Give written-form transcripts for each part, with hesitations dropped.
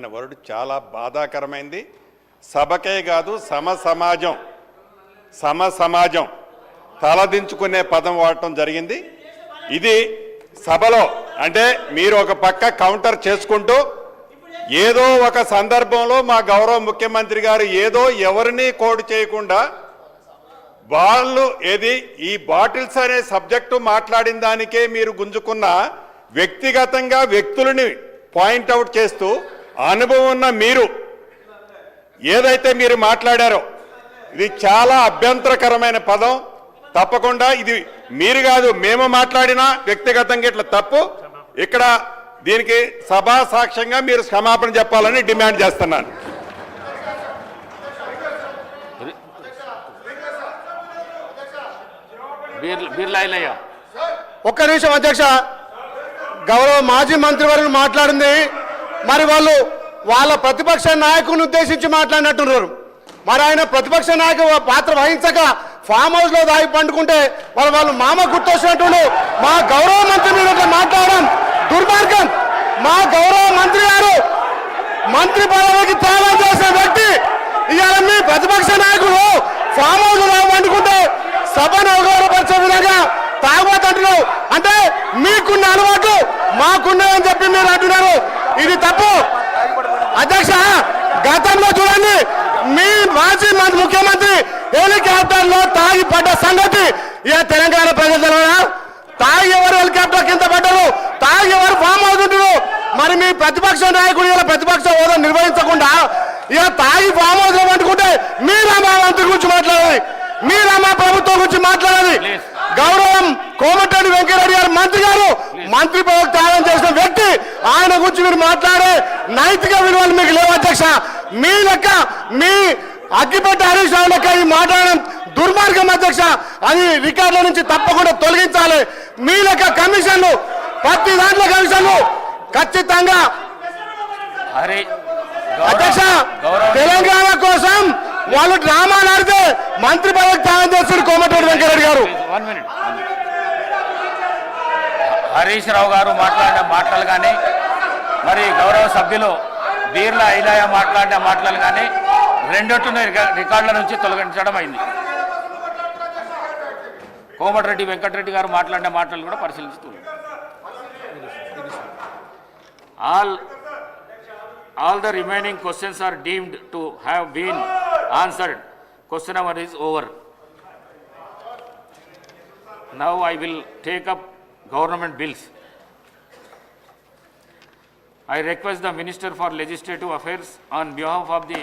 వరుడు చాలా బాధాకరమైంది. సభకే కాదు సమాజం తలదించుకునే పదం వాడటం జరిగింది. ఇది సభలో అంటే మీరు ఒక పక్క కౌంటర్ చేసుకుంటూ ఏదో ఒక సందర్భంలో మా గౌరవ ముఖ్యమంత్రి గారు ఏదో ఎవరిని కోడ్ చేయకుండా వాళ్ళు ఈ బాటిల్స్ అనే సబ్జెక్టు మాట్లాడిన దానికే మీరు గుంజుకున్న వ్యక్తిగతంగా వ్యక్తులని పాయింట్అవుట్ చేస్తూ అనుభవం ఉన్న మీరు ఏదైతే మీరు మాట్లాడారో ఇది చాలా అభ్యంతరకరమైన పదం. తప్పకుండా ఇది మీరు కాదు మేము మాట్లాడినా వ్యక్తిగతంగా ఇట్లా తప్పు. ఇక్కడ దీనికి సభా సాక్ష్యంగా మీరు క్షమాపణ చెప్పాలని డిమాండ్ చేస్తున్నాను. ఒక్క నిమిషం అధ్యక్ష, గౌరవ మాజీ మంత్రివర్యులు మాట్లాడింది మరి వాళ్ళ ప్రతిపక్ష నాయకుని ఉద్దేశించి మాట్లాడినట్టున్నారు. మరి ఆయన ప్రతిపక్ష నాయకు పాత్ర వహించక ఫామ్ హౌస్ లో దాగి పండుకుంటే వాళ్ళు మామ గుర్తొచ్చినట్టు మా గౌరవ మంత్రి మీద మాట్లాడడం దుర్మార్గం. మా గౌరవ మంత్రి గారు మంత్రి పదవికి త్యాగం చేసిన వ్యక్తి ఇవాళ మీ ప్రతిపక్ష నాయకులు ఫామ్ హౌస్ లో దాగి పండుకుంటే సభను అవగౌరవపరిచే విధంగా తాగుబోతుంటున్నావు అంటే మీకున్న అలవాటు మాకున్నాయని చెప్పి మీరు అంటున్నారు. ఇది తప్పు అధ్యక్ష. గతంలో చూడండి మీ మాజీ ముఖ్యమంత్రి హెలికాప్టర్ లో తాగి పడ్డ సంగతి ఇక తెలంగాణ ప్రజలు తాగి ఎవరు హెలికాప్టర్ కింద పడ్డారు, తాగి ఎవరు ఫామ్ అవుతుంటారు. మరి మీ ప్రతిపక్ష నాయకుడు ఇలా ప్రతిపక్ష హోదా నిర్వహించకుండా ఇక తాగి ఫామ్ హౌస్ లో పండుకుంటే మీరా మా మంత్రి గురించి మాట్లాడాలి, మీరా మా ప్రభుత్వం గురించి మాట్లాడాలి. గౌరవం కోమటిరెడ్డి వెంకటరెడ్డి గారు మంత్రి గారు మంత్రి పదవికి త్యాగం చేసిన వ్యక్తి, ఆయన గురించి మీరు మాట్లాడే నైతిక విలువలు మీకు లేవు అధ్యక్ష. మీ లెక్క మీ అగ్గిపెట్టి హరీష్ రావు లెక్క ఈ మాట్లాడడం దుర్మార్గం అధ్యక్ష. అది రికార్డుల నుంచి తప్పకుండా తొలగించాలి. మీ లెక్క కమిషన్లు ప్రతి దాంట్లో కమిషన్లు ఖచ్చితంగా అధ్యక్ష తెలంగాణ కోసం వాళ్ళు డ్రామాలు ఆడితే మంత్రి పదవికి త్యాగం చేస్తారు కోమటిరెడ్డి వెంకటరెడ్డి గారు. హరీష్ రావు గారు మాట్లాడిన మాటలు కానీ మరి గౌరవ సభ్యులు బీర్ల ఐలయ్య మాట్లాడిన మాటలు కానీ రెండొట్టున రికార్డుల నుంచి తొలగించడం అయింది. కోమటిరెడ్డి వెంకటరెడ్డి గారు మాట్లాడిన మాటలు కూడా పరిశీలిస్తూ all the remaining questions are deemed to have been answered. Question hour is over. Now I will take up government bills. I request the Minister for Legislative Affairs on behalf of the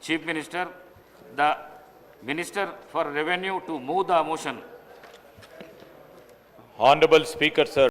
Chief Minister, the Minister for Revenue to move the motion. Honorable Speaker, sir.